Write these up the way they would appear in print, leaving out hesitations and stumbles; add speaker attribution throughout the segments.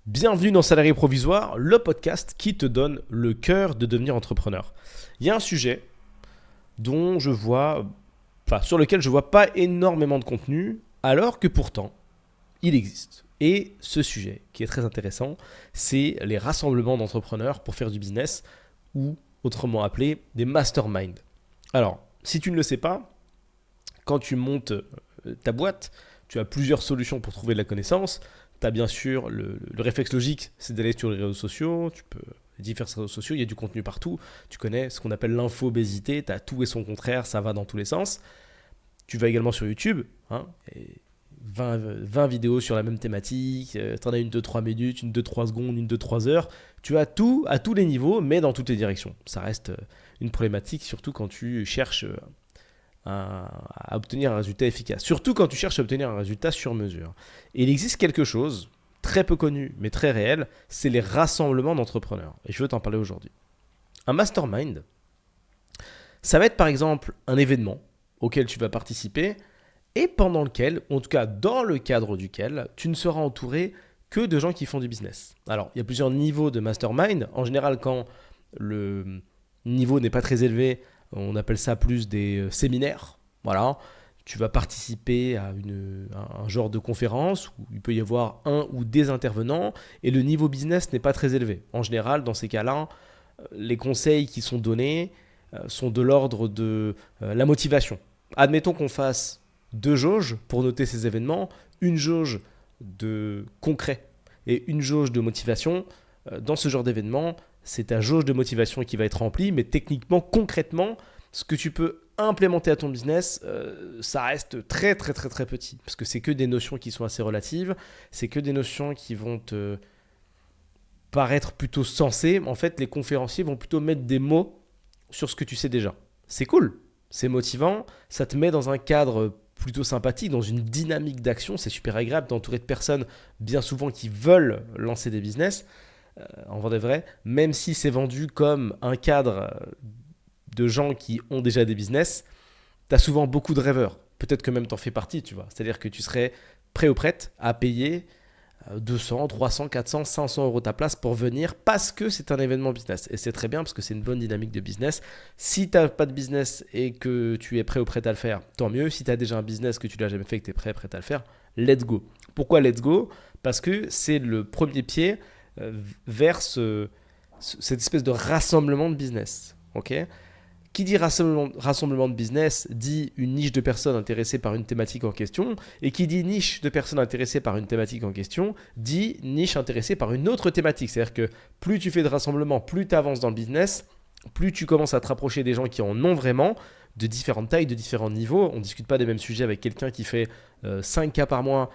Speaker 1: Bienvenue dans Salarié Provisoire, le podcast qui te donne le cœur de devenir entrepreneur. Il y a un sujet sur lequel je vois pas énormément de contenu, alors que pourtant, il existe. Et ce sujet, qui est très intéressant, c'est les rassemblements d'entrepreneurs pour faire du business, ou autrement appelé des masterminds. Alors, si tu ne le sais pas, quand tu montes ta boîte, tu as plusieurs solutions pour trouver de la connaissance. Tu as bien sûr le réflexe logique, c'est d'aller sur les réseaux sociaux. Tu peux différents réseaux sociaux, il y a du contenu partout. Tu connais ce qu'on appelle l'infobésité, tu as tout et son contraire, ça va dans tous les sens. Tu vas également sur YouTube, et 20 vidéos sur la même thématique, tu en as une de 3 minutes, une de 3 secondes, une de 3 heures. Tu as tout à tous les niveaux, mais dans toutes les directions. Ça reste une problématique, surtout quand tu cherches à obtenir un résultat efficace. Surtout quand tu cherches à obtenir un résultat sur mesure. Et il existe quelque chose, très peu connu, mais très réel, c'est les rassemblements d'entrepreneurs. Et je veux t'en parler aujourd'hui. Un mastermind, ça va être par exemple un événement auquel tu vas participer et pendant lequel, en tout cas dans le cadre duquel, tu ne seras entouré que de gens qui font du business. Alors, il y a plusieurs niveaux de mastermind. En général, quand le niveau n'est pas très élevé, on appelle ça plus des séminaires. Voilà. Tu vas participer à un genre de conférence où il peut y avoir un ou des intervenants et le niveau business n'est pas très élevé. En général, dans ces cas-là, les conseils qui sont donnés sont de l'ordre de la motivation. Admettons qu'on fasse 2 jauges pour noter ces événements, une jauge de concret et une jauge de motivation. Dans ce genre d'événement, c'est ta jauge de motivation qui va être remplie, mais techniquement, concrètement, ce que tu peux implémenter à ton business, ça reste très très très très petit, parce que c'est que des notions qui sont assez relatives, c'est que des notions qui vont te paraître plutôt sensées. En fait, les conférenciers vont plutôt mettre des mots sur ce que tu sais déjà. C'est cool, c'est motivant, ça te met dans un cadre plutôt sympathique, dans une dynamique d'action, c'est super agréable d'entourer de personnes bien souvent qui veulent lancer des business, en vrai de vrai, même si c'est vendu comme un cadre de gens qui ont déjà des business, tu as souvent beaucoup de rêveurs. Peut-être que même tu en fais partie, tu vois. C'est-à-dire que tu serais prêt ou prête à payer 200, 300, 400, 500 euros ta place pour venir parce que c'est un événement business. Et c'est très bien parce que c'est une bonne dynamique de business. Si tu n'as pas de business et que tu es prêt ou prête à le faire, tant mieux. Si tu as déjà un business que tu ne l'as jamais fait et que tu es prête à le faire, let's go. Pourquoi let's go ? Parce que c'est le premier pied vers cette espèce de rassemblement de business. Ok ? Qui dit rassemblement de business dit une niche de personnes intéressées par une thématique en question. Et qui dit niche de personnes intéressées par une thématique en question dit niche intéressée par une autre thématique. C'est-à-dire que plus tu fais de rassemblements, plus tu avances dans le business, plus tu commences à te rapprocher des gens qui en ont vraiment, de différentes tailles, de différents niveaux. On ne discute pas des mêmes sujets avec quelqu'un qui fait 5 cas par mois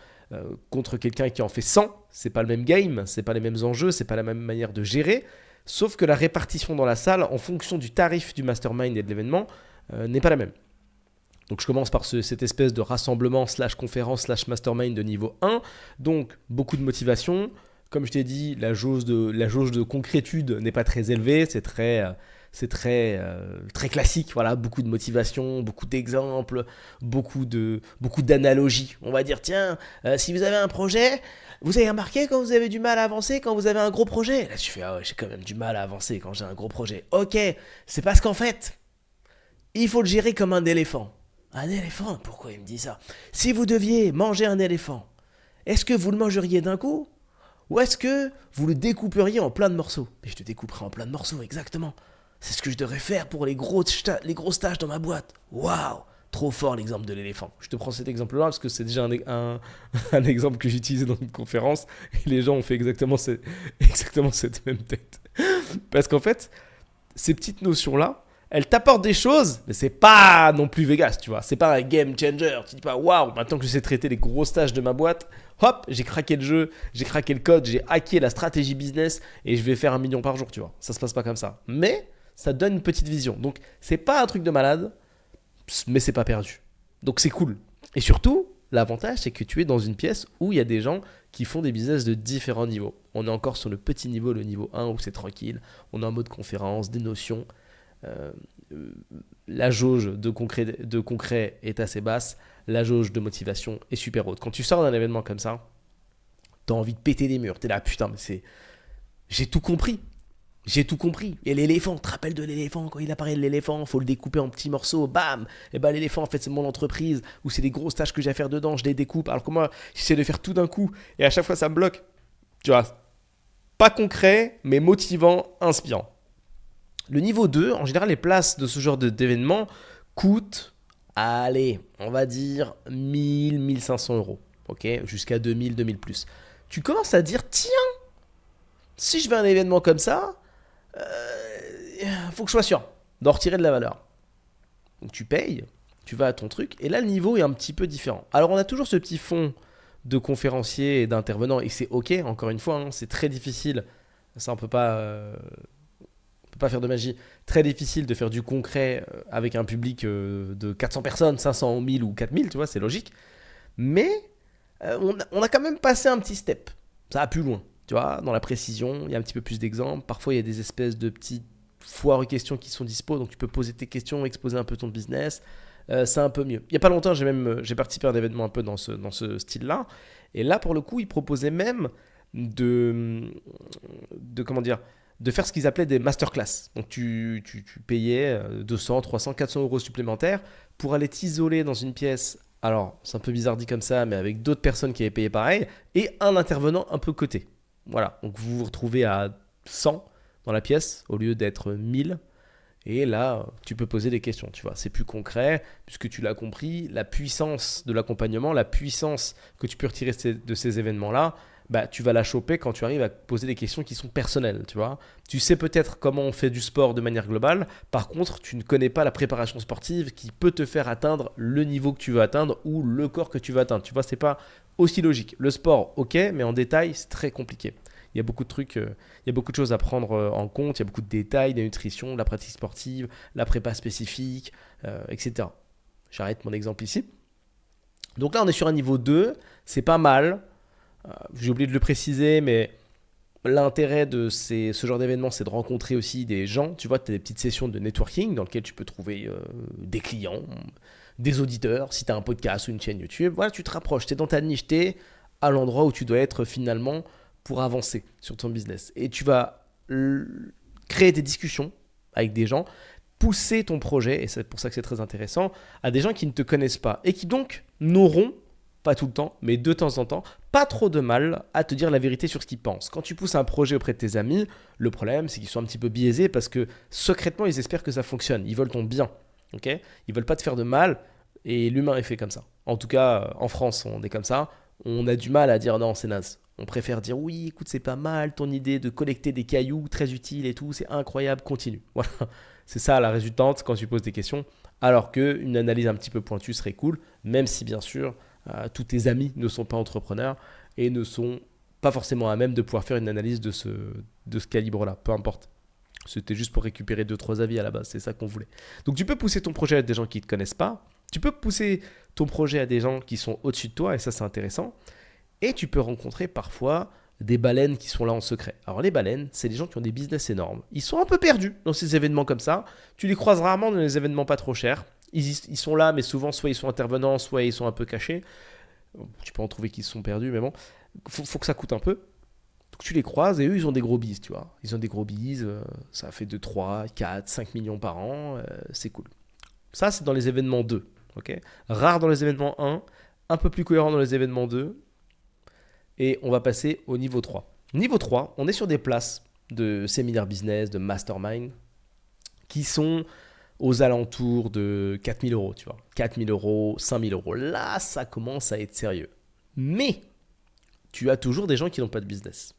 Speaker 1: contre quelqu'un qui en fait 100. C'est pas le même game, c'est pas les mêmes enjeux, c'est pas la même manière de gérer. Sauf que la répartition dans la salle, en fonction du tarif du mastermind et de l'événement, n'est pas la même. Donc je commence par cette espèce de rassemblement / conférence / mastermind de niveau 1. Donc beaucoup de motivation. Comme je t'ai dit, la jauge de concrétude n'est pas très élevée. C'est très classique. Voilà, beaucoup de motivation, beaucoup d'exemples, beaucoup d'analogies. On va dire, tiens, si vous avez un projet, vous avez remarqué quand vous avez du mal à avancer quand vous avez un gros projet. Là, tu fais, ah ouais, j'ai quand même du mal à avancer quand j'ai un gros projet. Ok, c'est parce qu'en fait, il faut le gérer comme un éléphant. Un éléphant, pourquoi il me dit ça ? Si vous deviez manger un éléphant, est-ce que vous le mangeriez d'un coup ? Ou est-ce que vous le découperiez en plein de morceaux ? Mais je te découperai en plein de morceaux, exactement. C'est ce que je devrais faire pour les grosses tâches dans ma boîte. Waouh ! Trop fort l'exemple de l'éléphant. Je te prends cet exemple-là parce que c'est déjà un exemple que j'ai utilisé dans une conférence et les gens ont fait exactement cette même tête. Parce qu'en fait, ces petites notions-là, elles t'apportent des choses, mais c'est pas non plus Vegas, tu vois. C'est pas un game changer. Tu dis pas, waouh, maintenant que je sais traiter les grosses tâches de ma boîte, hop, j'ai craqué le jeu, j'ai craqué le code, j'ai hacké la stratégie business et je vais faire 1 million par jour, tu vois. Ça se passe pas comme ça. Mais ça donne une petite vision. Donc, c'est pas un truc de malade, mais c'est pas perdu. Donc, c'est cool. Et surtout, l'avantage, c'est que tu es dans une pièce où il y a des gens qui font des business de différents niveaux. On est encore sur le petit niveau, le niveau 1, où c'est tranquille. On est en mode conférence, des notions. Euh, la jauge de concret est assez basse. La jauge de motivation est super haute. Quand tu sors d'un événement comme ça, T'as envie de péter des murs. T'es là, putain, mais c'est... J'ai tout compris. J'ai tout compris. Et l'éléphant, tu te rappelles de l'éléphant, quand il apparaît l'éléphant, faut le découper en petits morceaux, bam. Et bah l'éléphant, en fait, c'est mon entreprise, où c'est des grosses tâches que j'ai à faire dedans, je les découpe. Alors que moi, j'essaie de faire tout d'un coup, et à chaque fois, ça me bloque. Tu vois, pas concret, mais motivant, inspirant. Le niveau 2, en général, les places de ce genre d'événement coûtent, allez, on va dire 1000, 1500 euros. Ok, jusqu'à 2000, 2000 plus. Tu commences à dire, tiens, si je vais à un événement comme ça, faut que je sois sûr d'en retirer de la valeur. Donc tu payes, tu vas à ton truc, et là le niveau est un petit peu différent. Alors on a toujours ce petit fond de conférenciers et d'intervenants, et c'est ok, encore une fois, hein, c'est très difficile, ça on peut pas faire de magie, très difficile de faire du concret avec un public de 400 personnes, 500, 1000 ou 4000, tu vois, c'est logique. Mais on a quand même passé un petit step, ça va plus loin. Tu vois, dans la précision, il y a un petit peu plus d'exemples. Parfois, il y a des espèces de petites foires aux questions qui sont dispo, donc tu peux poser tes questions, exposer un peu ton business. C'est un peu mieux. Il n'y a pas longtemps, j'ai participé à un événement un peu dans ce style-là. Et là, pour le coup, ils proposaient même comment dire, de faire ce qu'ils appelaient des masterclass. Donc, tu payais 200, 300, 400 euros supplémentaires pour aller t'isoler dans une pièce. Alors, c'est un peu bizarre dit comme ça, mais avec d'autres personnes qui avaient payé pareil, et un intervenant un peu coté. Voilà, donc vous vous retrouvez à 100 dans la pièce au lieu d'être 1000. Et là, tu peux poser des questions, tu vois. C'est plus concret, puisque tu l'as compris, la puissance de l'accompagnement, la puissance que tu peux retirer de ces événements-là, bah, tu vas la choper quand tu arrives à poser des questions qui sont personnelles, tu vois. Tu sais peut-être comment on fait du sport de manière globale, par contre, tu ne connais pas la préparation sportive qui peut te faire atteindre le niveau que tu veux atteindre ou le corps que tu veux atteindre. Tu vois, c'est pas aussi logique. Le sport, ok, mais en détail, c'est très compliqué. Il y a beaucoup de trucs, il y a beaucoup de choses à prendre en compte, il y a beaucoup de détails, la nutrition, la pratique sportive, la prépa spécifique, etc. J'arrête mon exemple ici. Donc là, on est sur un niveau 2, c'est pas mal. J'ai oublié de le préciser, mais l'intérêt de ce genre d'événement, c'est de rencontrer aussi des gens. Tu vois, tu as des petites sessions de networking dans lesquelles tu peux trouver des clients, des auditeurs, si tu as un podcast ou une chaîne YouTube. Voilà, tu te rapproches, tu es dans ta niche, tu es à l'endroit où tu dois être finalement pour avancer sur ton business. Et tu vas créer des discussions avec des gens, pousser ton projet, et c'est pour ça que c'est très intéressant, à des gens qui ne te connaissent pas et qui donc n'auront, pas tout le temps, mais de temps en temps, pas trop de mal à te dire la vérité sur ce qu'ils pensent. Quand tu pousses un projet auprès de tes amis, le problème, c'est qu'ils sont un petit peu biaisés parce que secrètement, ils espèrent que ça fonctionne. Ils veulent ton bien. Okay, ils veulent pas te faire de mal et l'humain est fait comme ça. En tout cas, en France, on est comme ça. On a du mal à dire non, c'est naze. On préfère dire oui, écoute, c'est pas mal ton idée de collecter des cailloux, très utile et tout, c'est incroyable, continue. Voilà, c'est ça la résultante quand tu poses des questions. Alors qu'une analyse un petit peu pointue serait cool, même si bien sûr, tous tes amis ne sont pas entrepreneurs et ne sont pas forcément à même de pouvoir faire une analyse de ce calibre-là, peu importe. C'était juste pour récupérer 2-3 avis à la base, c'est ça qu'on voulait. Donc tu peux pousser ton projet à des gens qui ne te connaissent pas, tu peux pousser ton projet à des gens qui sont au-dessus de toi, et ça c'est intéressant. Et tu peux rencontrer parfois des baleines qui sont là en secret. Alors les baleines, c'est des gens qui ont des business énormes. Ils sont un peu perdus dans ces événements comme ça. Tu les croises rarement dans les événements pas trop chers. Ils sont là, mais souvent soit ils sont intervenants, soit ils sont un peu cachés. Tu peux en trouver qui sont perdus, mais bon, faut que ça coûte un peu. Donc tu les croises et eux, ils ont des gros bises, tu vois. Ils ont des gros bises, ça fait 2, 3, 4, 5 millions par an, c'est cool. Ça, c'est dans les événements 2. Okay, rare dans les événements 1, un peu plus cohérent dans les événements 2. Et on va passer au niveau 3. Niveau 3, on est sur des places de séminaires business, de mastermind, qui sont aux alentours de 4000 euros, tu vois. 4000 euros, 5000 euros. Là, ça commence à être sérieux. Mais tu as toujours des gens qui n'ont pas de business.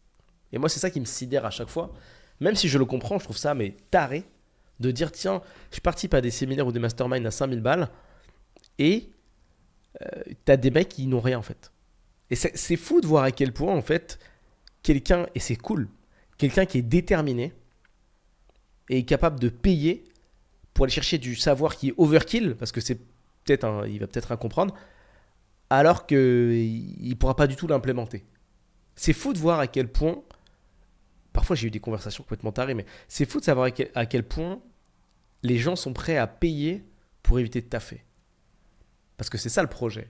Speaker 1: Et moi, c'est ça qui me sidère à chaque fois. Même si je le comprends, je trouve ça mais taré de dire tiens, je participe à des séminaires ou des masterminds à 5000 balles et tu as des mecs qui n'ont rien en fait. Et c'est fou de voir à quel point, en fait, quelqu'un, et c'est cool, quelqu'un qui est déterminé et est capable de payer pour aller chercher du savoir qui est overkill, parce que il va peut-être incomprendre, alors qu'il ne pourra pas du tout l'implémenter. C'est fou de voir à quel point, parfois j'ai eu des conversations complètement tarées, mais c'est fou de savoir à quel point les gens sont prêts à payer pour éviter de taffer. Parce que c'est ça le projet,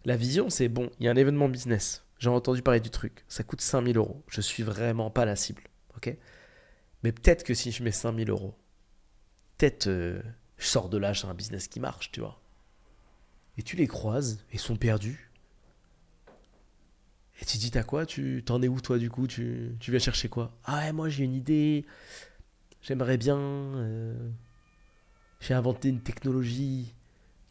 Speaker 1: la vision, c'est bon, il y a un événement business. j'ai entendu parler du truc, ça coûte 5000 euros. Je suis vraiment pas la cible, ok? Mais peut-être que si je mets 5000 euros, peut-être je sors de là, j'ai un business qui marche, tu vois. Et tu les croises, ils sont perdus. Et tu dis, t'as quoi? T'en es où toi du coup? Tu viens chercher quoi? Ah ouais, moi j'ai une idée, j'aimerais bien. J'ai inventé une technologie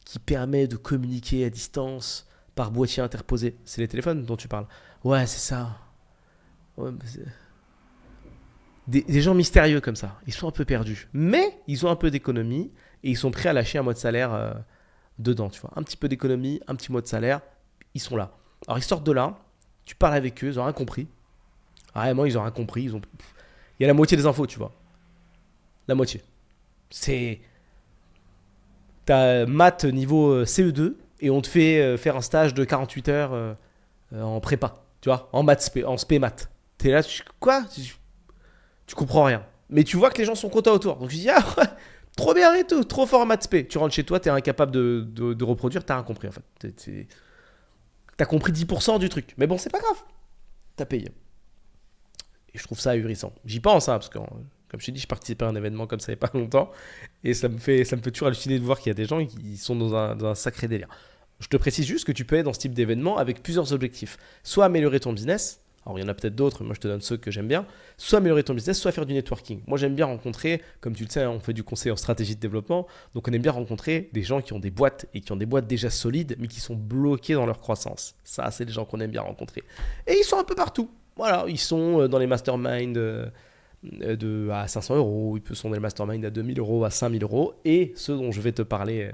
Speaker 1: qui permet de communiquer à distance par boîtier interposé. C'est les téléphones dont tu parles. Ouais, c'est ça. Ouais, des gens mystérieux comme ça. Ils sont un peu perdus. Mais ils ont un peu d'économie et ils sont prêts à lâcher un mois de salaire dedans. Tu vois. Un petit peu d'économie, un petit mois de salaire. Ils sont là. Alors ils sortent de là. Tu parles avec eux. Ils n'ont rien compris. Vraiment, ils n'ont rien compris. Il y a la moitié des infos, tu vois. La moitié. C'est. T'as maths niveau CE2 et on te fait faire un stage de 48 heures en prépa. Tu vois, en maths, en spé maths. T'es là, quoi? Tu comprends rien. Mais tu vois que les gens sont contents autour. Donc tu dis, ah, ouais, trop bien et tout, trop fort en maths spé. Tu rentres chez toi, t'es incapable de reproduire, t'as rien compris en fait. T'as compris 10% du truc. Mais bon, c'est pas grave. T'as payé. Et je trouve ça ahurissant. J'y pense, hein, parce que, comme je t'ai dit, je participais à un événement comme ça il n'y a pas longtemps. Et ça me fait toujours halluciner de voir qu'il y a des gens qui sont dans un sacré délire. Je te précise juste que tu peux être dans ce type d'événement avec plusieurs objectifs. Soit améliorer ton business. Alors, il y en a peut-être d'autres, mais moi je te donne ceux que j'aime bien. Soit améliorer ton business, soit faire du networking. Moi, j'aime bien rencontrer, comme tu le sais, on fait du conseil en stratégie de développement. Donc, on aime bien rencontrer des gens qui ont des boîtes et qui ont des boîtes déjà solides, mais qui sont bloqués dans leur croissance. Ça, c'est des gens qu'on aime bien rencontrer. Et ils sont un peu partout. Voilà, ils sont dans les masterminds à 500 euros, ils sont dans les masterminds à 2000 euros, à 5000 euros, et ceux dont je vais te parler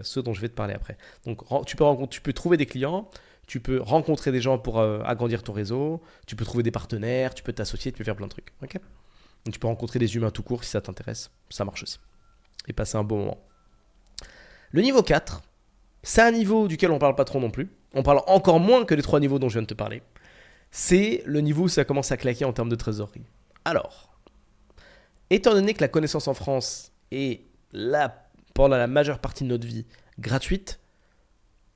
Speaker 1: après. Donc, tu peux trouver des clients. Tu peux rencontrer des gens pour agrandir ton réseau, tu peux trouver des partenaires, tu peux t'associer, tu peux faire plein de trucs. Okay. Donc tu peux rencontrer des humains tout court si ça t'intéresse, ça marche aussi. Et passer un bon moment. Le niveau 4, c'est un niveau duquel on ne parle pas trop non plus. On parle encore moins que les 3 niveaux dont je viens de te parler. C'est le niveau où ça commence à claquer en termes de trésorerie. Alors, étant donné que la connaissance en France est là, pendant la majeure partie de notre vie, gratuite,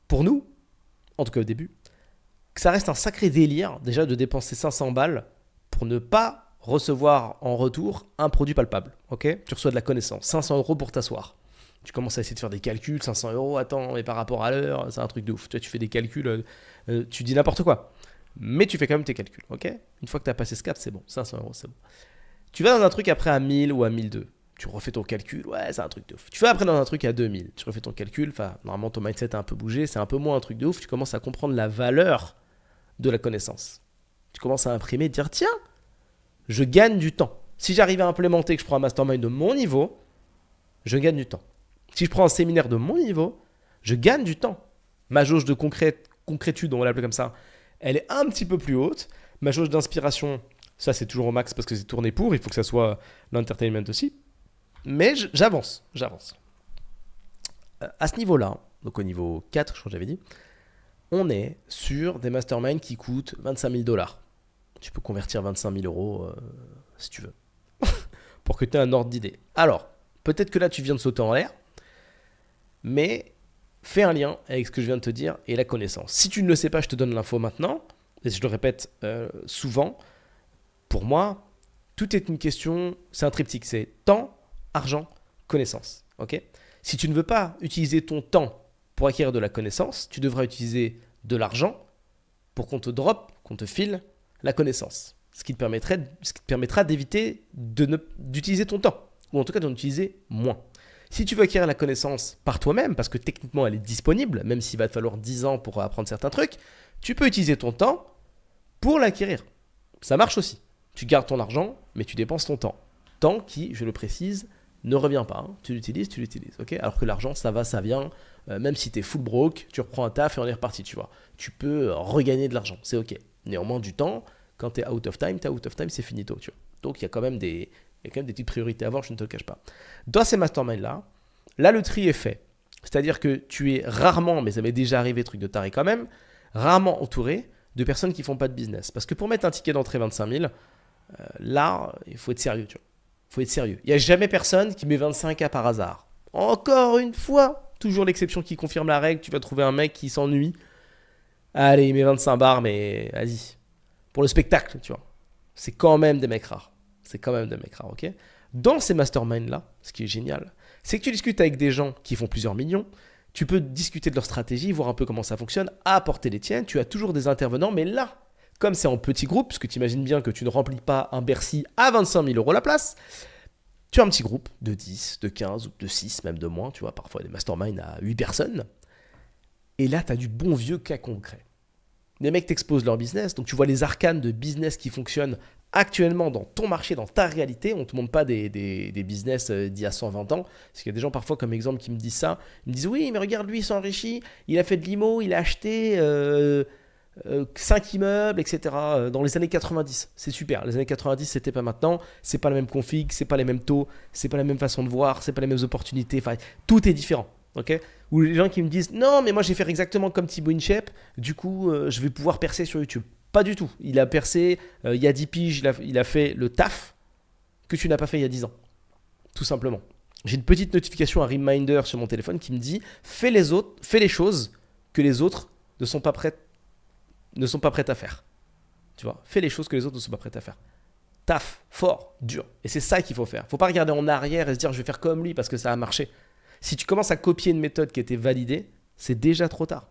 Speaker 1: pour nous, en tout cas au début, que ça reste un sacré délire déjà de dépenser 500 balles pour ne pas recevoir en retour un produit palpable. Ok, tu reçois de la connaissance, 500 euros pour t'asseoir. Tu commences à essayer de faire des calculs, 500 euros, attends, mais par rapport à l'heure, c'est un truc de ouf. Tu fais des calculs, tu dis n'importe quoi. Mais tu fais quand même tes calculs, ok? Une fois que tu as passé ce cap, c'est bon, 500 euros, c'est bon. Tu vas dans un truc après à 1000 ou à 1002. Tu refais ton calcul, ouais, c'est un truc de ouf. Tu vas après dans un truc à 2000, tu refais ton calcul, enfin, normalement ton mindset a un peu bougé, c'est un peu moins un truc de ouf, tu commences à comprendre la valeur de la connaissance. Tu commences à imprimer, dire, tiens, je gagne du temps. Si j'arrive à implémenter, que je prends un mastermind de mon niveau, je gagne du temps. Si je prends un séminaire de mon niveau, je gagne du temps. Ma jauge de concrétude, on va l'appeler comme ça, elle est un petit peu plus haute. Ma jauge d'inspiration, ça c'est toujours au max parce que c'est tourné pour, il faut que ça soit l'entertainment aussi. Mais j'avance. À ce niveau-là, donc au niveau 4, je crois que j'avais dit, on est sur des masterminds qui coûtent 25 000 $. Tu peux convertir 25 000 euros si tu veux, pour que tu aies un ordre d'idée. Alors, peut-être que là, tu viens de sauter en l'air, mais fais un lien avec ce que je viens de te dire et la connaissance. Si tu ne le sais pas, je te donne l'info maintenant, et je le répète souvent, pour moi, tout est une question, c'est un triptyque, c'est temps, argent, connaissance. Okay, si tu ne veux pas utiliser ton temps pour acquérir de la connaissance, tu devras utiliser de l'argent pour qu'on te drop, qu'on te file la connaissance. Ce qui te permettra d'éviter d'utiliser ton temps, ou en tout cas d'en utiliser moins. Si tu veux acquérir la connaissance par toi-même, parce que techniquement elle est disponible, même s'il va te falloir 10 ans pour apprendre certains trucs, tu peux utiliser ton temps pour l'acquérir. Ça marche aussi. Tu gardes ton argent, mais tu dépenses ton temps. Temps qui, je le précise, ne revient pas. Hein. Tu l'utilises. Okay, alors que l'argent, ça va, ça vient. Même si tu es full broke, tu reprends un taf et on est reparti, tu vois. Tu peux regagner de l'argent, c'est ok. Néanmoins, du temps, quand tu es out of time, c'est finito, tu vois. Donc, il y a quand même des petites priorités à avoir, je ne te le cache pas. Dans ces masterminds-là, le tri est fait. C'est-à-dire que tu es rarement, mais ça m'est déjà arrivé, truc de taré quand même, rarement entouré de personnes qui ne font pas de business. Parce que pour mettre un ticket d'entrée 25 000, là, il faut être sérieux, tu vois. Il faut être sérieux. Il n'y a jamais personne qui met 25K par hasard. Encore une fois, toujours l'exception qui confirme la règle, tu vas trouver un mec qui s'ennuie. Allez, il met 25 bars, mais vas-y. pour le spectacle, tu vois. C'est quand même des mecs rares. Ok. Dans ces masterminds-là, ce qui est génial, c'est que tu discutes avec des gens qui font plusieurs millions. Tu peux discuter de leur stratégie, voir un peu comment ça fonctionne, apporter les tiennes. Tu as toujours des intervenants, mais là, comme c'est en petit groupe, parce que tu imagines bien que tu ne remplis pas un Bercy à 25 000 euros la place, tu as un petit groupe de 10, de 15 ou de 6, même de moins, tu vois, parfois des masterminds à 8 personnes. Et là, tu as du bon vieux cas concret. Les mecs t'exposent leur business, donc tu vois les arcanes de business qui fonctionnent actuellement dans ton marché, dans ta réalité. On ne te montre pas des business d'il y a 120 ans. Parce qu'il y a des gens parfois comme exemple qui me disent ça. Ils me disent oui, mais regarde, lui, il s'est enrichi, il a fait de l'IMO, il a acheté 5 immeubles, etc. dans les années 90. C'est super. Les années 90, c'était pas maintenant. C'est pas la même config, c'est pas les mêmes taux, c'est pas la même façon de voir, c'est pas les mêmes opportunités. Enfin, tout est différent. Ok. Ou les gens qui me disent non, mais moi je vais faire exactement comme Thibaut InShape, du coup je vais pouvoir percer sur YouTube. Pas du tout. Il a percé il y a 10 piges, il a fait le taf que tu n'as pas fait il y a 10 ans. Tout simplement. J'ai une petite notification, un reminder sur mon téléphone qui me dit fais les choses que les autres ne sont pas prêts à faire. Tu vois, fais les choses que les autres ne sont pas prêts à faire. Taf, fort, dur. Et c'est ça qu'il faut faire. Faut pas regarder en arrière et se dire je vais faire comme lui parce que ça a marché. Si tu commences à copier une méthode qui a été validée, c'est déjà trop tard.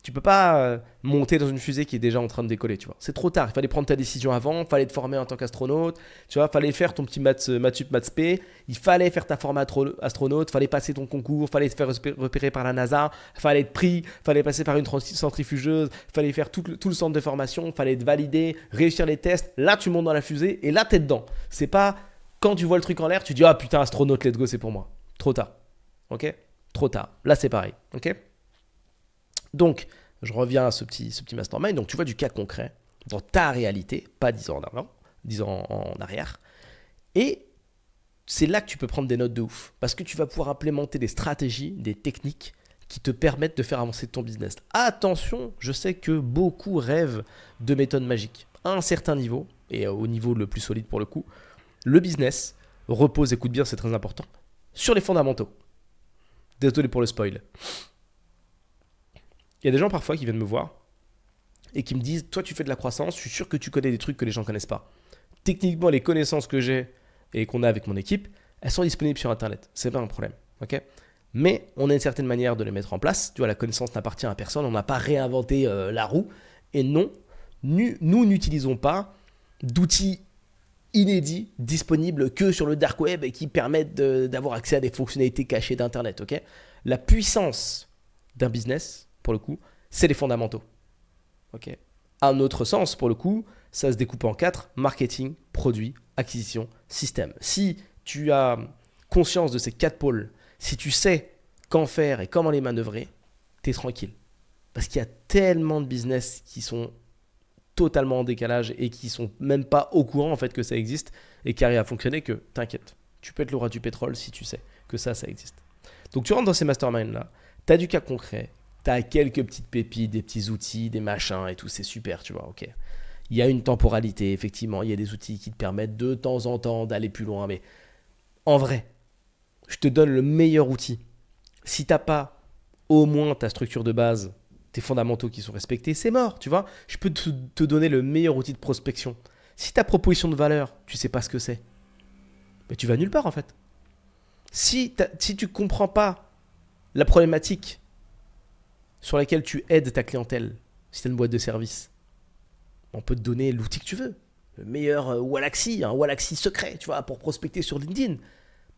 Speaker 1: Tu peux pas monter dans une fusée qui est déjà en train de décoller, tu vois. C'est trop tard. Il fallait prendre ta décision avant, il fallait te former en tant qu'astronaute, tu vois, il fallait faire ton petit maths sup, maths spé, il fallait faire ta formation astronaute, il fallait passer ton concours, il fallait te faire repérer par la NASA, il fallait être pris, il fallait passer par une centrifugeuse, il fallait faire tout le centre de formation, il fallait être validé, réussir les tests. Là, tu montes dans la fusée et là, t'es dedans. C'est pas quand tu vois le truc en l'air, tu dis ah putain, astronaute, let's go, c'est pour moi. Trop tard. Ok. Trop tard. Là, c'est pareil. Ok. Donc, je reviens à ce petit mastermind. Donc, tu vois du cas concret dans ta réalité, pas 10 ans en avant, 10 ans en arrière. Et c'est là que tu peux prendre des notes de ouf. Parce que tu vas pouvoir implémenter des stratégies, des techniques qui te permettent de faire avancer ton business. Attention, je sais que beaucoup rêvent de méthodes magiques. À un certain niveau, et au niveau le plus solide pour le coup, le business repose, écoute bien, c'est très important, sur les fondamentaux. Désolé pour le spoil. Il y a des gens parfois qui viennent me voir et qui me disent toi tu fais de la croissance, je suis sûr que tu connais des trucs que les gens ne connaissent pas. Techniquement, les connaissances que j'ai et qu'on a avec mon équipe, elles sont disponibles sur internet, c'est pas un problème, ok. Mais on a une certaine manière de les mettre en place. Tu vois, la connaissance n'appartient à personne, on n'a pas réinventé la roue. Et non, nous n'utilisons pas d'outils inédits disponibles que sur le dark web et qui permettent d'avoir accès à des fonctionnalités cachées d'internet, ok. La puissance d'un business, pour le coup, c'est les fondamentaux. Okay. À un autre sens, pour le coup, ça se découpe en 4, marketing, produit, acquisition, système. Si tu as conscience de ces 4 pôles, si tu sais qu'en faire et comment les manœuvrer, tu es tranquille. Parce qu'il y a tellement de business qui sont totalement en décalage et qui sont même pas au courant en fait que ça existe et qui arrivent à fonctionner que t'inquiète. Tu peux être le roi du pétrole si tu sais que ça existe. Donc tu rentres dans ces masterminds-là, tu as du cas concret, tu as quelques petites pépites, des petits outils, des machins et tout, c'est super, tu vois, ok. Il y a une temporalité, effectivement, il y a des outils qui te permettent de temps en temps d'aller plus loin, mais en vrai, je te donne le meilleur outil. Si tu n'as pas au moins ta structure de base, tes fondamentaux qui sont respectés, c'est mort, tu vois. Je peux te donner le meilleur outil de prospection. Si ta proposition de valeur, tu sais pas ce que c'est, mais tu vas nulle part en fait. Si tu comprends pas la problématique sur laquelle tu aides ta clientèle, si tu as une boîte de service, on peut te donner l'outil que tu veux. Le meilleur Wallaxy, un Wallaxy secret, tu vois, pour prospecter sur LinkedIn.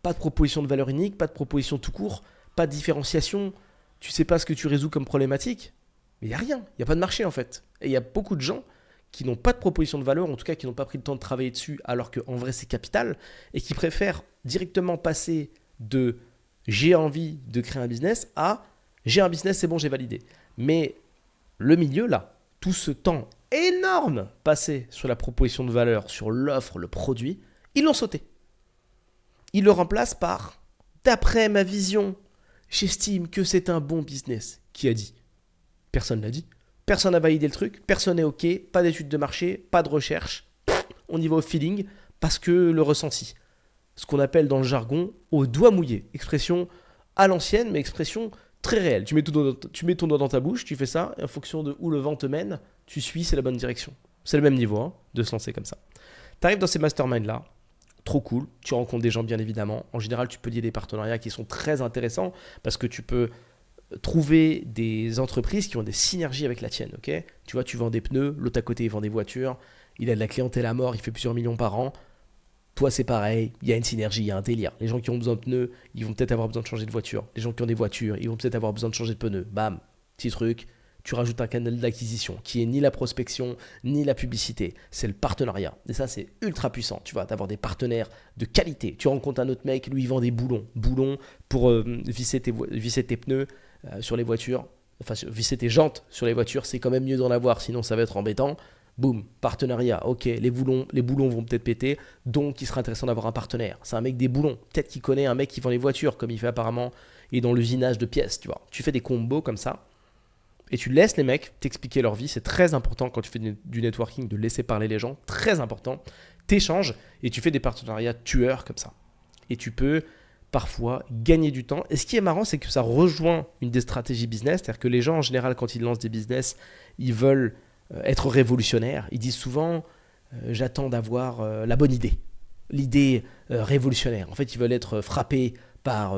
Speaker 1: Pas de proposition de valeur unique, pas de proposition tout court, pas de différenciation. Tu sais pas ce que tu résous comme problématique, mais il n'y a rien, il n'y a pas de marché en fait. Et il y a beaucoup de gens qui n'ont pas de proposition de valeur, en tout cas qui n'ont pas pris le temps de travailler dessus, alors qu'en vrai c'est capital, et qui préfèrent directement passer de j'ai envie de créer un business à j'ai un business, c'est bon, j'ai validé. Mais le milieu là, tout ce temps énorme passé sur la proposition de valeur, sur l'offre, le produit, ils l'ont sauté. Ils le remplacent par d'après ma vision, j'estime que c'est un bon business. Qui a dit ? Personne l'a dit. Personne n'a validé le truc, personne n'est OK, pas d'études de marché, pas de recherche. On y va au feeling parce que le ressenti. Ce qu'on appelle dans le jargon au doigt mouillé. Expression à l'ancienne, mais expression très réelle. Tu mets ton doigt dans ta bouche, tu fais ça, et en fonction de où le vent te mène, tu suis, c'est la bonne direction. C'est le même niveau hein, de se lancer comme ça. Tu arrives dans ces masterminds-là, trop cool, tu rencontres des gens bien évidemment. En général, tu peux lier des partenariats qui sont très intéressants parce que tu peux trouver des entreprises qui ont des synergies avec la tienne. Ok, tu vois, tu vends des pneus, l'autre à côté il vend des voitures, il a de la clientèle à mort, il fait plusieurs millions par an. Toi, c'est pareil, il y a une synergie, il y a un délire. Les gens qui ont besoin de pneus, ils vont peut-être avoir besoin de changer de voiture. Les gens qui ont des voitures, ils vont peut-être avoir besoin de changer de pneus. Bam, petit truc, tu rajoutes un canal d'acquisition qui est ni la prospection, ni la publicité. C'est le partenariat. Et ça, c'est ultra puissant, tu vois, d'avoir des partenaires de qualité. Tu rencontres un autre mec, lui, il vend des boulons. Boulons pour visser tes pneus sur les voitures. Enfin, visser tes jantes sur les voitures, c'est quand même mieux d'en avoir, sinon ça va être embêtant. Boum, partenariat, ok, les boulons vont peut-être péter, donc il sera intéressant d'avoir un partenaire. C'est un mec des boulons, peut-être qu'il connaît un mec qui vend les voitures, comme il fait apparemment, et dans l'usinage de pièces, tu vois. Tu fais des combos comme ça, et tu laisses les mecs t'expliquer leur vie. C'est très important quand tu fais du networking de laisser parler les gens, très important. T'échanges, et tu fais des partenariats tueurs comme ça. Et tu peux parfois gagner du temps. Et ce qui est marrant, c'est que ça rejoint une des stratégies business, c'est-à-dire que les gens, en général, quand ils lancent des business, ils veulent être révolutionnaire. Ils disent souvent j'attends d'avoir la bonne idée, l'idée révolutionnaire. En fait, ils veulent être frappés par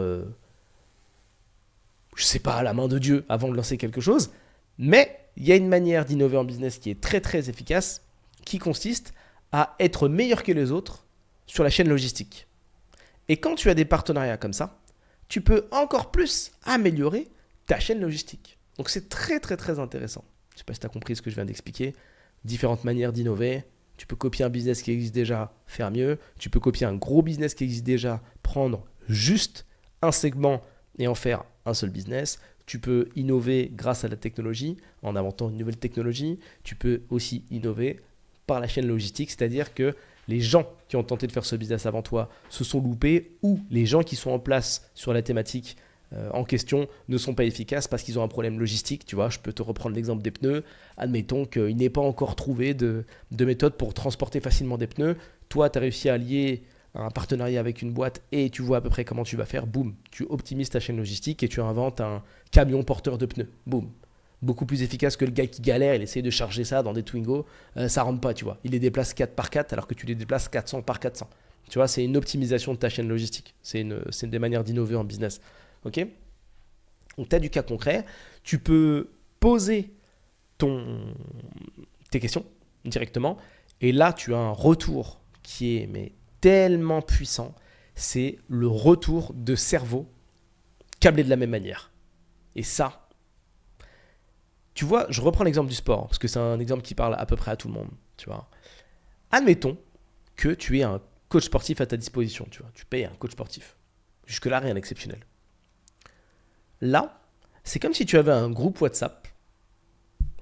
Speaker 1: je sais pas, la main de Dieu avant de lancer quelque chose. Mais il y a une manière d'innover en business qui est très très efficace, qui consiste à être meilleur que les autres sur la chaîne logistique. Et quand tu as des partenariats comme ça, tu peux encore plus améliorer ta chaîne logistique. Donc c'est très très très intéressant. Je ne sais pas si tu as compris ce que je viens d'expliquer. Différentes manières d'innover. Tu peux copier un business qui existe déjà, faire mieux. Tu peux copier un gros business qui existe déjà, prendre juste un segment et en faire un seul business. Tu peux innover grâce à la technologie, en inventant une nouvelle technologie. Tu peux aussi innover par la chaîne logistique, c'est-à-dire que les gens qui ont tenté de faire ce business avant toi se sont loupés, ou les gens qui sont en place sur la thématique en question ne sont pas efficaces parce qu'ils ont un problème logistique. Tu vois, je peux te reprendre l'exemple des pneus. Admettons qu'il n'est pas encore trouvé de méthode pour transporter facilement des pneus. Toi, tu as réussi à lier un partenariat avec une boîte et tu vois à peu près comment tu vas faire. Boum, tu optimises ta chaîne logistique et tu inventes un camion porteur de pneus. Boum. Beaucoup plus efficace que le gars qui galère, il essaye de charger ça dans des Twingo. Ça rentre pas, tu vois. Il les déplace 4 par 4 alors que tu les déplaces 400 par 400. Tu vois, c'est une optimisation de ta chaîne logistique. C'est une des manières d'innover en business. Ok ? Donc, tu as du cas concret. Tu peux poser tes questions directement. Et là, tu as un retour qui est tellement puissant. C'est le retour de cerveau câblé de la même manière. Et ça, tu vois, je reprends l'exemple du sport, parce que c'est un exemple qui parle à peu près à tout le monde. Tu vois. Admettons que tu aies un coach sportif à ta disposition. Tu vois. Tu payes un coach sportif. Jusque-là, rien d'exceptionnel. Là, c'est comme si tu avais un groupe WhatsApp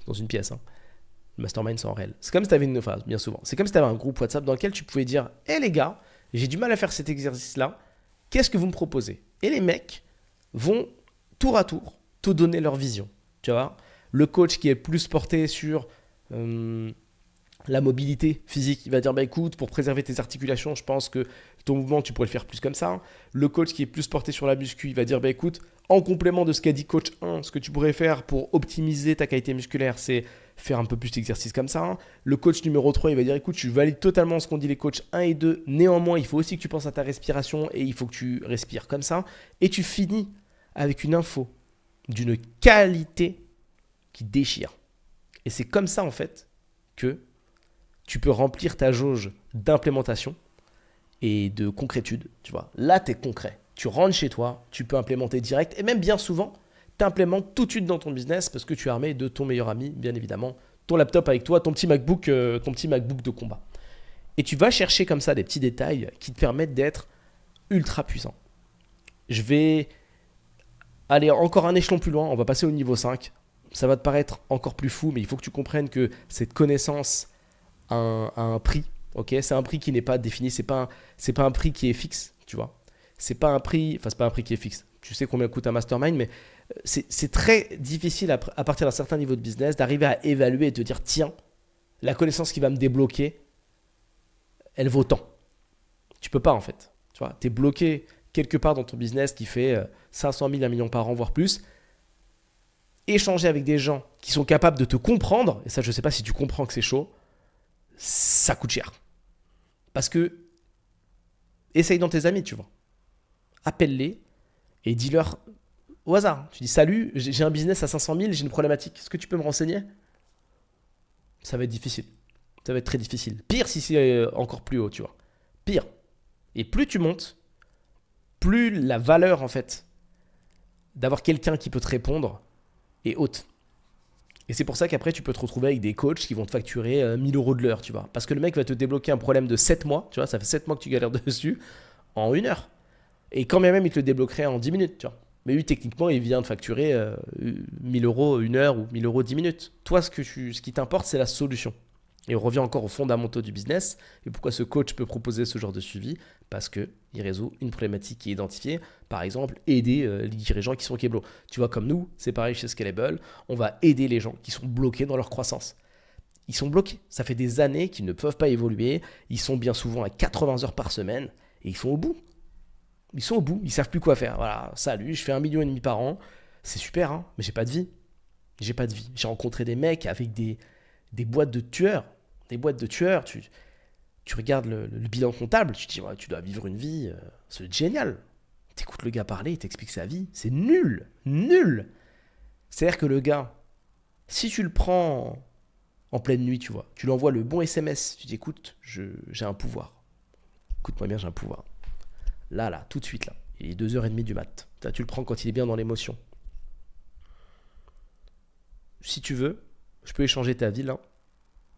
Speaker 1: dans une pièce. Le mastermind, c'est en réel. C'est comme si tu avais bien souvent. C'est comme si tu avais un groupe WhatsApp dans lequel tu pouvais dire hé les gars, j'ai du mal à faire cet exercice-là. Qu'est-ce que vous me proposez ? Et les mecs vont tour à tour te donner leur vision. Tu vois ? Le coach qui est plus porté sur la mobilité physique, il va dire écoute, pour préserver tes articulations, je pense que ton mouvement, tu pourrais le faire plus comme ça. Le coach qui est plus porté sur la muscu, il va dire écoute, en complément de ce qu'a dit coach 1, ce que tu pourrais faire pour optimiser ta qualité musculaire, c'est faire un peu plus d'exercice comme ça. Le coach numéro 3, il va dire écoute, je valide totalement ce qu'ont dit les coachs 1 et 2. Néanmoins, il faut aussi que tu penses à ta respiration et il faut que tu respires comme ça. Et tu finis avec une info d'une qualité qui déchire. Et c'est comme ça, en fait, que tu peux remplir ta jauge d'implémentation et de concrétude. Tu vois. Là, tu es concret. Tu rentres chez toi, tu peux implémenter direct. Et même bien souvent, tu implémentes tout de suite dans ton business parce que tu es armé de ton meilleur ami, bien évidemment, ton laptop avec toi, ton petit MacBook de combat. Et tu vas chercher comme ça des petits détails qui te permettent d'être ultra puissant. Je vais aller encore un échelon plus loin. On va passer au niveau 5. Ça va te paraître encore plus fou, mais il faut que tu comprennes que cette connaissance a un prix. Okay, c'est un prix qui n'est pas défini. C'est pas un prix qui est fixe, tu vois. C'est pas un prix qui est fixe. Tu sais combien coûte un mastermind, mais c'est très difficile à partir d'un certain niveau de business d'arriver à évaluer et te dire tiens, la connaissance qui va me débloquer, elle vaut tant. Tu peux pas en fait. Tu vois, tu es bloqué quelque part dans ton business qui fait 500 000, 1 million par an, voire plus. Échanger avec des gens qui sont capables de te comprendre, et ça je ne sais pas si tu comprends que c'est chaud, ça coûte cher. Parce que, essaye dans tes amis, tu vois. Appelle-les et dis-leur au hasard. Tu dis, salut, j'ai un business à 500 000, j'ai une problématique. Est-ce que tu peux me renseigner? Ça va être difficile. Ça va être très difficile. Pire si c'est encore plus haut, tu vois. Pire. Et plus tu montes, plus la valeur, en fait, d'avoir quelqu'un qui peut te répondre est haute. Et c'est pour ça qu'après, tu peux te retrouver avec des coachs qui vont te facturer 1 000 € de l'heure, tu vois. Parce que le mec va te débloquer un problème de 7 mois, tu vois, ça fait 7 mois que tu galères dessus, en 1 heure. Et quand bien même, il te le débloquerait en 10 minutes, tu vois. Mais lui, techniquement, il vient de facturer 1 000 € 1 heure ou 1 000 € 10 minutes. Toi, ce qui t'importe, c'est la solution. Et on revient encore aux fondamentaux du business. Et pourquoi ce coach peut proposer ce genre de suivi? Parce qu'il résout une problématique qui est identifiée. Par exemple, aider les dirigeants qui sont kéblos. Tu vois, comme nous, c'est pareil chez Scalable, on va aider les gens qui sont bloqués dans leur croissance. Ils sont bloqués. Ça fait des années qu'ils ne peuvent pas évoluer. Ils sont bien souvent à 80 heures par semaine. Et ils sont au bout. Ils sont au bout. Ils ne savent plus quoi faire. Voilà, salut, je fais 1,5 million par an. C'est super, hein, mais j'ai pas de vie. J'ai pas de vie. J'ai rencontré des mecs avec des boîtes de tueurs. Des boîtes de tueurs, tu regardes le bilan comptable, tu te dis, ouais, tu dois vivre une vie, c'est génial. T'écoutes le gars parler, il t'explique sa vie, c'est nul, nul. C'est-à-dire que le gars, si tu le prends en pleine nuit, tu vois, tu lui envoies le bon SMS, tu dis, écoute, j'ai un pouvoir. Écoute-moi bien, j'ai un pouvoir. Là, tout de suite, là, il est 2h30 du mat. Là, tu le prends quand il est bien dans l'émotion. Si tu veux, je peux échanger ta vie, là,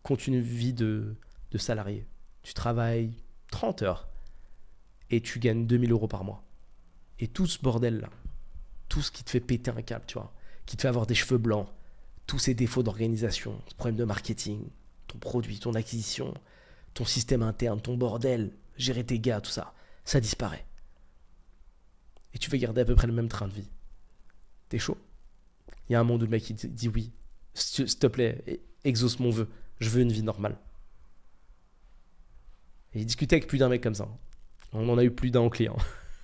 Speaker 1: contre une vie de salarié. Tu travailles 30 heures et tu gagnes 2 000 € par mois. Et tout ce bordel-là, tout ce qui te fait péter un câble, tu vois, qui te fait avoir des cheveux blancs, tous ces défauts d'organisation, problèmes de marketing, ton produit, ton acquisition, ton système interne, ton bordel, gérer tes gars, tout ça, ça disparaît. Et tu vas garder à peu près le même train de vie. T'es chaud? Il y a un monde où le mec il dit oui, s'il te plaît, exauce mon vœu. Je veux une vie normale. Et j'ai discuté avec plus d'un mec comme ça. On en a eu plus d'un en client.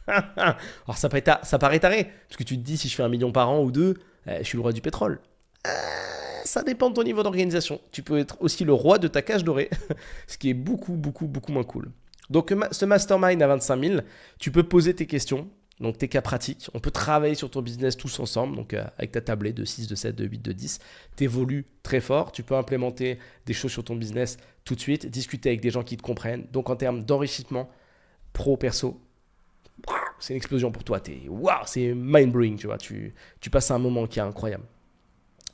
Speaker 1: Alors ça paraît taré, parce que tu te dis si je fais 1 million par an ou 2, je suis le roi du pétrole. Ça dépend de ton niveau d'organisation. Tu peux être aussi le roi de ta cage dorée, ce qui est beaucoup moins cool. Donc ce mastermind à 25 000, tu peux poser tes questions. Donc tes cas pratiques, on peut travailler sur ton business tous ensemble, donc avec ta tablette de 6, de 7, de 8, de 10, t'évolues très fort, tu peux implémenter des choses sur ton business tout de suite, discuter avec des gens qui te comprennent, donc en termes d'enrichissement pro-perso, c'est une explosion pour toi, c'est mind-blowing, tu vois, tu passes un moment qui est incroyable.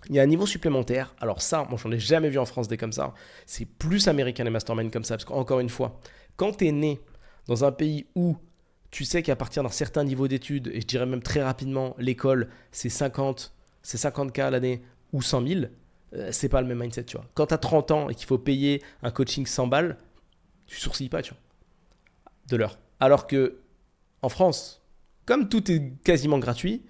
Speaker 1: Il y a un niveau supplémentaire, alors ça, moi j'en ai jamais vu en France des comme ça, c'est plus américain les masterminds comme ça, parce qu'encore une fois, quand tu es né dans un pays où tu sais qu'à partir d'un certain niveau d'études, et je dirais même très rapidement, l'école, c'est 50K l'année ou 100 000, c'est pas le même mindset, tu vois. Quand tu as 30 ans et qu'il faut payer un coaching 100 balles, tu sourcilles pas, tu vois, de l'heure. Alors que en France, comme tout est quasiment gratuit,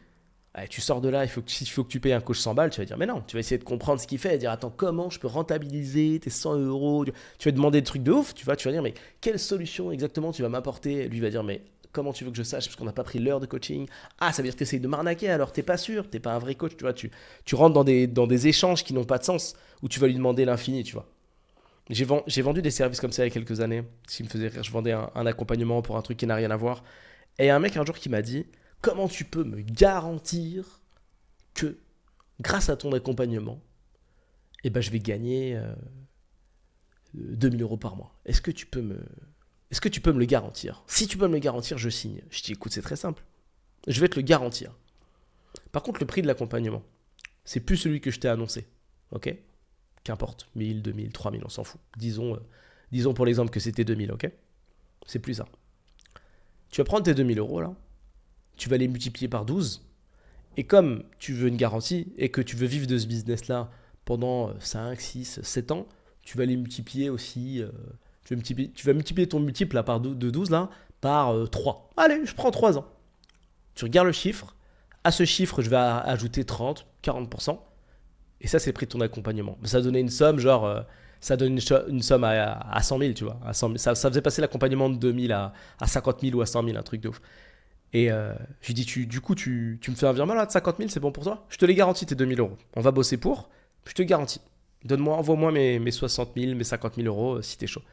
Speaker 1: tu sors de là, s'il faut que tu payes un coach 100 balles, tu vas dire, mais non, tu vas essayer de comprendre ce qu'il fait, et dire, attends, comment je peux rentabiliser tes 100 €? Tu vas demander des trucs de ouf, tu vas dire, mais quelle solution exactement tu vas m'apporter? Lui va dire, mais comment tu veux que je sache parce qu'on n'a pas pris l'heure de coaching? Ah, ça veut dire que tu essayes de m'arnaquer, alors t'es pas sûr, t'es pas un vrai coach, tu vois, tu rentres dans des échanges qui n'ont pas de sens, où tu vas lui demander l'infini, tu vois. J'ai vendu des services comme ça il y a quelques années, ce qui me faisait rire, je vendais un accompagnement pour un truc qui n'a rien à voir, et il y a un mec un jour qui m'a dit, comment tu peux me garantir que grâce à ton accompagnement, je vais gagner 2 000 € par mois? Est-ce que tu peux me le garantir? Si tu peux me le garantir, je signe. Je dis, écoute, c'est très simple. Je vais te le garantir. Par contre, le prix de l'accompagnement, c'est plus celui que je t'ai annoncé. Ok? Qu'importe. 1000, 2000, 3000, on s'en fout. Disons pour l'exemple que c'était 2000, ok? C'est plus ça. Tu vas prendre tes 2000 € là, tu vas les multiplier par 12. Et comme tu veux une garantie et que tu veux vivre de ce business-là pendant 5, 6, 7 ans, tu vas les multiplier aussi... Tu vas multiplier ton multiple là, de 12 là, par 3. Allez, je prends 3 ans. Tu regardes le chiffre. À ce chiffre, je vais ajouter 30, 40%. Et ça, c'est le prix de ton accompagnement. Ça donnait une somme, ça donne une somme à 100 000, tu vois. À 100 000. Ça faisait passer l'accompagnement de 2 000 à 50 000 ou à 100 000, un truc de ouf. Et je lui dis, du coup, tu me fais un virement là de 50 000, c'est bon pour toi? Je te les garantis, tes 2 000 €. On va bosser pour, je te garantis. Envoie-moi mes 60 000, mes 50 000 euros si t'es chaud.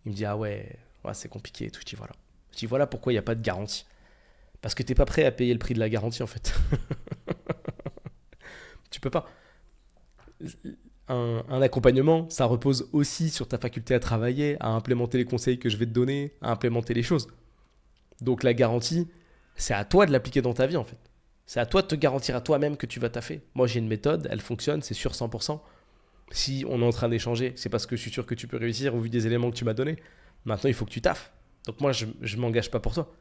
Speaker 1: Il me dit, ah ouais, c'est compliqué et tout. Je dis, voilà. Je dis, voilà pourquoi il n'y a pas de garantie. Parce que t'es pas prêt à payer le prix de la garantie, en fait. Tu peux pas. Un accompagnement, ça repose aussi sur ta faculté à travailler, à implémenter les conseils que je vais te donner, à implémenter les choses. Donc la garantie, c'est à toi de l'appliquer dans ta vie, en fait. C'est à toi de te garantir à toi-même que tu vas taffer. Moi, j'ai une méthode, elle fonctionne, c'est sûr 100%. Si on est en train d'échanger, c'est parce que je suis sûr que tu peux réussir au vu des éléments que tu m'as donnés. Maintenant, il faut que tu taffes. Donc moi, je ne m'engage pas pour toi.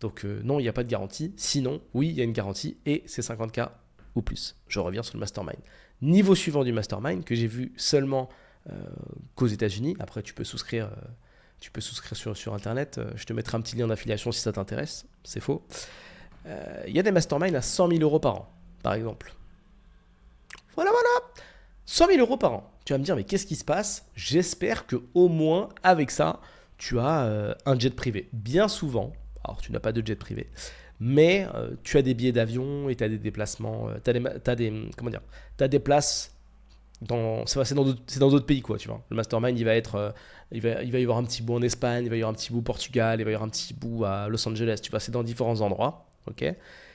Speaker 1: Donc non, il n'y a pas de garantie. Sinon, oui, il y a une garantie et c'est 50K ou plus. Je reviens sur le mastermind. Niveau suivant du mastermind, que j'ai vu seulement qu'aux États-Unis. Après, tu peux souscrire sur Internet. Je te mettrai un petit lien d'affiliation si ça t'intéresse. C'est faux. Il y a des masterminds à 100 000 euros par an, par exemple. Voilà. 100 000 euros par an. Tu vas me dire, mais qu'est-ce qui se passe? J'espère que au moins avec ça, tu as un jet privé. Bien souvent, alors tu n'as pas de jet privé, mais tu as des billets d'avion et tu as des déplacements, tu as des places c'est dans d'autres pays, quoi, tu vois. Le mastermind, il va y avoir un petit bout en Espagne, il va y avoir un petit bout au Portugal, il va y avoir un petit bout à Los Angeles, tu vois, c'est dans différents endroits, ok.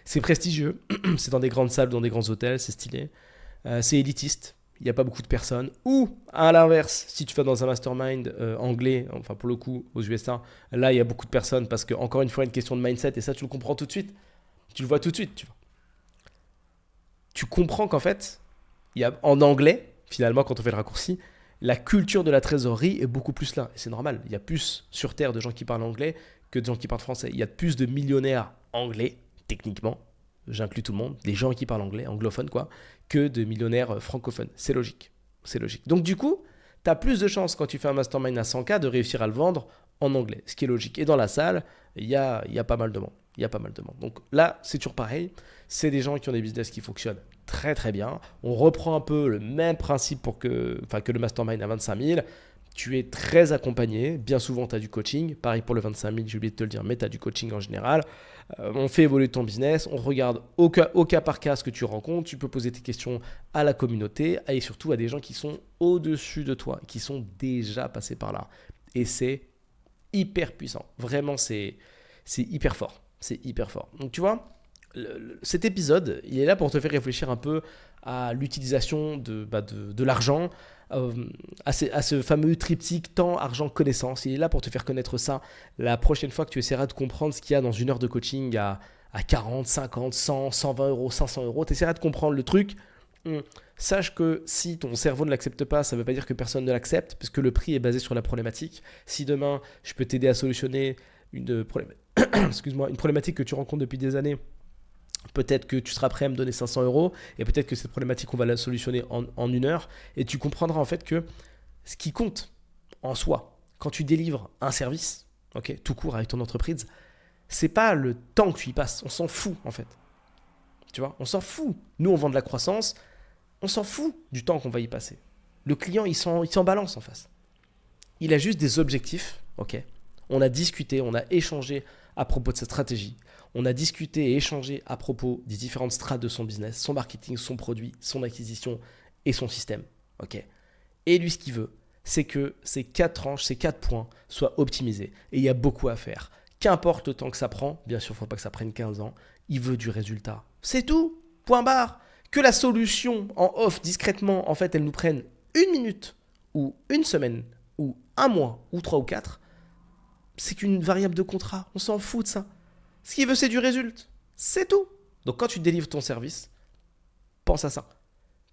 Speaker 1: C'est prestigieux, c'est dans des grandes salles, dans des grands hôtels, c'est stylé, c'est élitiste. Il n'y a pas beaucoup de personnes. Ou, à l'inverse, si tu vas dans un mastermind anglais, enfin pour le coup, aux USA, là, il y a beaucoup de personnes parce que, encore une fois, une question de mindset, et ça, tu le comprends tout de suite. Tu le vois tout de suite, tu vois. Tu comprends qu'en fait, en anglais, finalement, quand on fait le raccourci, la culture de la trésorerie est beaucoup plus là. Et c'est normal. Il y a plus sur Terre de gens qui parlent anglais que de gens qui parlent français. Il y a plus de millionnaires anglais, techniquement, j'inclus tout le monde, les gens qui parlent anglais, anglophones quoi, que de millionnaires francophones. C'est logique. C'est logique. Donc du coup, tu as plus de chances quand tu fais un mastermind à 100K de réussir à le vendre en anglais, ce qui est logique. Et dans la salle, il y a pas mal de monde. Il y a pas mal de monde. Donc là, c'est toujours pareil. C'est des gens qui ont des business qui fonctionnent très très bien. On reprend un peu le même principe que le mastermind à 25 000. Tu es très accompagné. Bien souvent, tu as du coaching. Pareil pour le 25 000, j'ai oublié de te le dire, mais tu as du coaching en général. On fait évoluer ton business. On regarde au cas par cas ce que tu rencontres. Tu peux poser tes questions à la communauté et surtout à des gens qui sont au-dessus de toi, qui sont déjà passés par là. Et c'est hyper puissant. Vraiment, c'est hyper fort. C'est hyper fort. Donc, tu vois, cet épisode, il est là pour te faire réfléchir un peu à l'utilisation de l'argent, à ce fameux triptyque temps, argent, connaissance. Il est là pour te faire connaître ça la prochaine fois que tu essaieras de comprendre ce qu'il y a dans une heure de coaching à 40, 50, 100, 120 euros, 500 euros. Tu essaieras de comprendre le truc. Sache que si ton cerveau ne l'accepte pas, ça ne veut pas dire que personne ne l'accepte, puisque le prix est basé sur la problématique. Si demain, je peux t'aider à solutionner une problématique que tu rencontres depuis des années, peut-être que tu seras prêt à me donner 500 euros et peut-être que cette problématique, on va la solutionner en une heure. Et tu comprendras en fait que ce qui compte en soi, quand tu délivres un service, tout court avec ton entreprise, c'est pas le temps que tu y passes. On s'en fout en fait. Tu vois, on s'en fout. Nous, on vend de la croissance. On s'en fout du temps qu'on va y passer. Le client, il s'en balance en face. Il a juste des objectifs. On a discuté, on a échangé à propos de sa stratégie. On a discuté et échangé à propos des différentes strates de son business, son marketing, son produit, son acquisition et son système. Et lui, ce qu'il veut, c'est que ces 4 tranches, ces 4 points soient optimisés. Et il y a beaucoup à faire. Qu'importe le temps que ça prend, bien sûr, il ne faut pas que ça prenne 15 ans, il veut du résultat. C'est tout, point barre. Que la solution en off, discrètement, en fait, elle nous prenne 1 minute, ou 1 semaine, ou 1 mois, ou 3 ou 4, c'est qu'une variable de contrat. On s'en fout de ça. Ce qu'il veut, c'est du résultat. C'est tout. Donc, quand tu délivres ton service, pense à ça.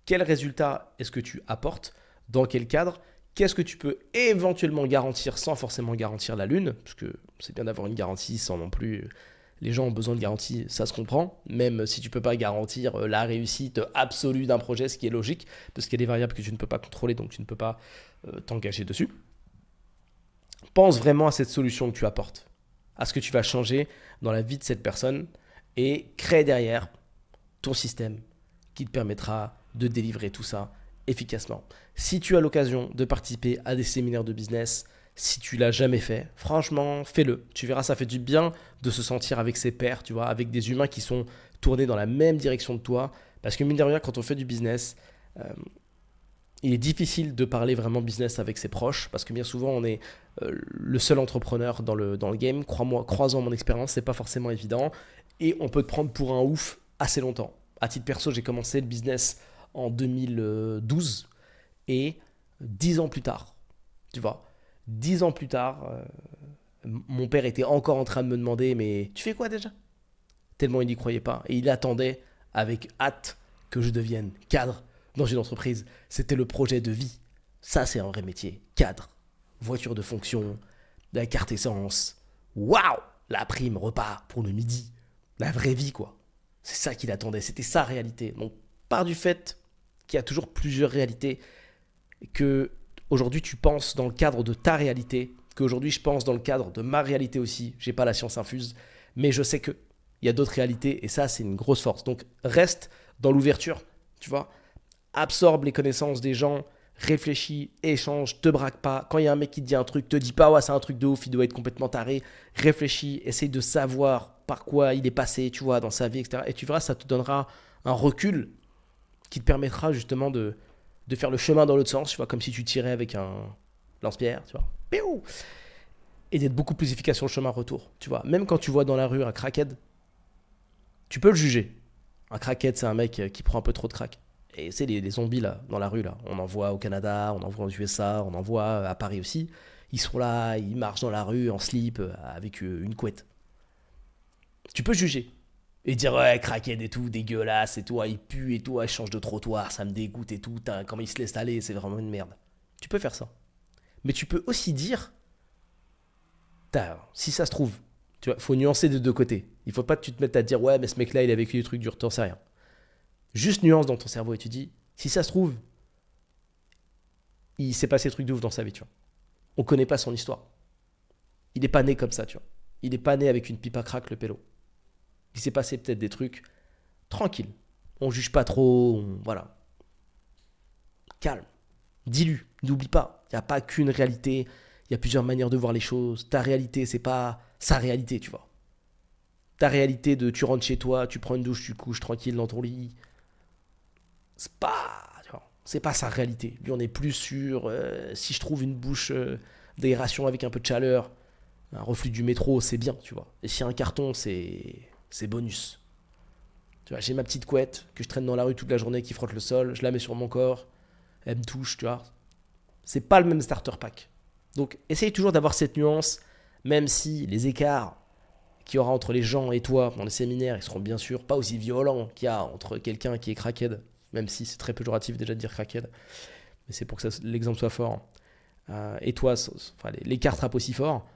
Speaker 1: Quel résultat est-ce que tu apportes? Dans quel cadre? Qu'est-ce que tu peux éventuellement garantir sans forcément garantir la lune? Parce que c'est bien d'avoir une garantie sans non plus... Les gens ont besoin de garantie, ça se comprend. Même si tu ne peux pas garantir la réussite absolue d'un projet, ce qui est logique, parce qu'il y a des variables que tu ne peux pas contrôler, donc tu ne peux pas t'engager dessus. Pense vraiment à cette solution que tu apportes, à ce que tu vas changer dans la vie de cette personne et crée derrière ton système qui te permettra de délivrer tout ça efficacement. Si tu as l'occasion de participer à des séminaires de business, si tu l'as jamais fait, franchement, fais-le. Tu verras, ça fait du bien de se sentir avec ses pairs, tu vois, avec des humains qui sont tournés dans la même direction que toi. Parce que mine de rien, quand on fait du business, Il est difficile de parler vraiment business avec ses proches parce que bien souvent on est le seul entrepreneur dans le game. Crois-moi, croisant mon expérience, c'est pas forcément évident et on peut te prendre pour un ouf assez longtemps. À titre perso, j'ai commencé le business en 2012 et 10 ans plus tard, tu vois, 10 ans plus tard, mon père était encore en train de me demander mais tu fais quoi déjà? Tellement il n'y croyait pas. Et il attendait avec hâte que je devienne cadre dans une entreprise. C'était le projet de vie. Ça, c'est un vrai métier. Cadre, voiture de fonction, la carte essence. Waouh! La prime, repas pour le midi. La vraie vie, quoi. C'est ça qu'il attendait. C'était sa réalité. Donc, part du fait qu'il y a toujours plusieurs réalités, que aujourd'hui tu penses dans le cadre de ta réalité, qu'aujourd'hui je pense dans le cadre de ma réalité aussi. J'ai pas la science infuse, mais je sais que il y a d'autres réalités et ça c'est une grosse force. Donc reste dans l'ouverture, tu vois. Absorbe les connaissances des gens, réfléchis, échange, te braque pas. Quand il y a un mec qui te dit un truc, te dis pas ouais c'est un truc de ouf, il doit être complètement taré. Réfléchis, essaye de savoir par quoi il est passé, tu vois, dans sa vie, etc. Et tu verras, ça te donnera un recul qui te permettra justement de faire le chemin dans l'autre sens, tu vois, comme si tu tirais avec un lance-pierre, tu vois. Piou. Et d'être beaucoup plus efficace sur le chemin retour, tu vois. Même quand tu vois dans la rue un crackhead, tu peux le juger. Un crackhead, c'est un mec qui prend un peu trop de crack. Et c'est les zombies là, dans la rue là. On en voit au Canada, on en voit aux USA, on en voit à Paris aussi. Ils sont là, ils marchent dans la rue en slip avec une couette. Tu peux juger. Et dire ouais, crackhead et tout, dégueulasse et tout, il pue et tout, il change de trottoir, ça me dégoûte et tout, comment il se laisse aller, c'est vraiment une merde. Tu peux faire ça. Mais tu peux aussi dire, si ça se trouve, tu vois, faut nuancer des deux côtés. Il faut pas que tu te mettes à dire ouais, mais ce mec-là, il a vécu des trucs durs, t'en sais rien. Juste nuance dans ton cerveau et tu dis, si ça se trouve, il s'est passé des trucs de ouf dans sa vie, tu vois. On connaît pas son histoire. Il est pas né comme ça, tu vois. Il est pas né avec une pipe à crack, le pélo. Il s'est passé peut-être des trucs tranquilles. On juge pas trop, voilà. Calme, dis-lui, n'oublie pas. Il n'y a pas qu'une réalité, il y a plusieurs manières de voir les choses. Ta réalité, c'est pas sa réalité, tu vois. Ta réalité de tu rentres chez toi, tu prends une douche, tu couches tranquille dans ton lit. C'est pas, tu vois, c'est pas sa réalité. Lui, on est plus sur si je trouve une bouche d'aération avec un peu de chaleur, un reflux du métro, c'est bien, tu vois. Et si un carton, c'est bonus. Tu vois, j'ai ma petite couette que je traîne dans la rue toute la journée qui frotte le sol, je la mets sur mon corps, elle me touche, tu vois. C'est pas le même starter pack. Donc, essaye toujours d'avoir cette nuance, même si les écarts qu'il y aura entre les gens et toi dans les séminaires, ils seront bien sûr pas aussi violents qu'il y a entre quelqu'un qui est crackhead, même si c'est très péjoratif déjà de dire crackhead, mais c'est pour que l'exemple soit fort. Et toi, enfin, l'écart sera pas aussi fort.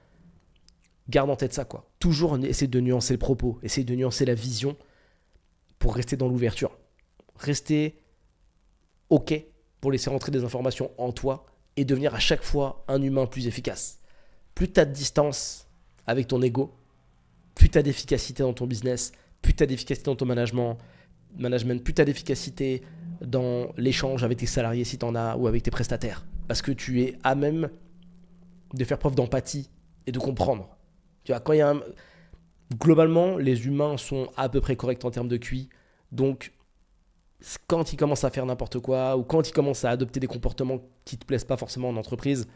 Speaker 1: Garde en tête ça, quoi. Toujours essayer de nuancer le propos, essayer de nuancer la vision pour rester dans l'ouverture. Rester OK pour laisser rentrer des informations en toi et devenir à chaque fois un humain plus efficace. Plus tu as de distance avec ton ego, plus tu as d'efficacité dans ton business, plus tu as d'efficacité dans ton management, plus tu as d'efficacité dans l'échange avec tes salariés si tu en as ou avec tes prestataires. Parce que tu es à même de faire preuve d'empathie et de comprendre. Tu vois, quand il y a globalement, les humains sont à peu près corrects en termes de QI. Donc, quand ils commencent à faire n'importe quoi ou quand ils commencent à adopter des comportements qui ne te plaisent pas forcément en entreprise,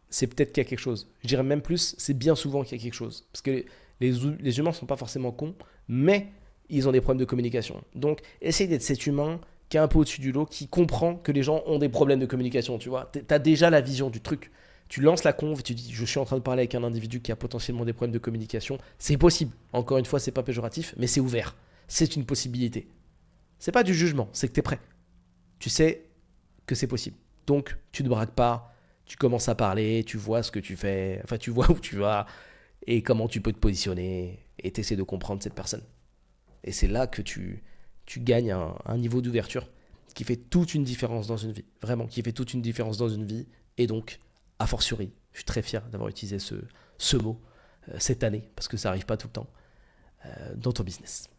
Speaker 1: c'est peut-être qu'il y a quelque chose. Je dirais même plus, c'est bien souvent qu'il y a quelque chose. Parce que les humains ne sont pas forcément cons, mais ils ont des problèmes de communication. Donc, essaye d'être cet humain qui est un peu au-dessus du lot, qui comprend que les gens ont des problèmes de communication, tu vois. Tu as déjà la vision du truc. Tu lances la conve, tu dis je suis en train de parler avec un individu qui a potentiellement des problèmes de communication. C'est possible. Encore une fois, c'est pas péjoratif, mais c'est ouvert. C'est une possibilité. C'est pas du jugement, c'est que tu es prêt. Tu sais que c'est possible. Donc, tu ne braques pas, tu commences à parler, tu vois ce que tu fais, enfin, tu vois où tu vas et comment tu peux te positionner et tu essaies de comprendre cette personne. Et c'est là que tu gagnes un niveau d'ouverture qui fait toute une différence dans une vie. Vraiment, qui fait toute une différence dans une vie. Et donc, a fortiori, je suis très fier d'avoir utilisé ce mot cette année, parce que ça n'arrive pas tout le temps, dans ton business.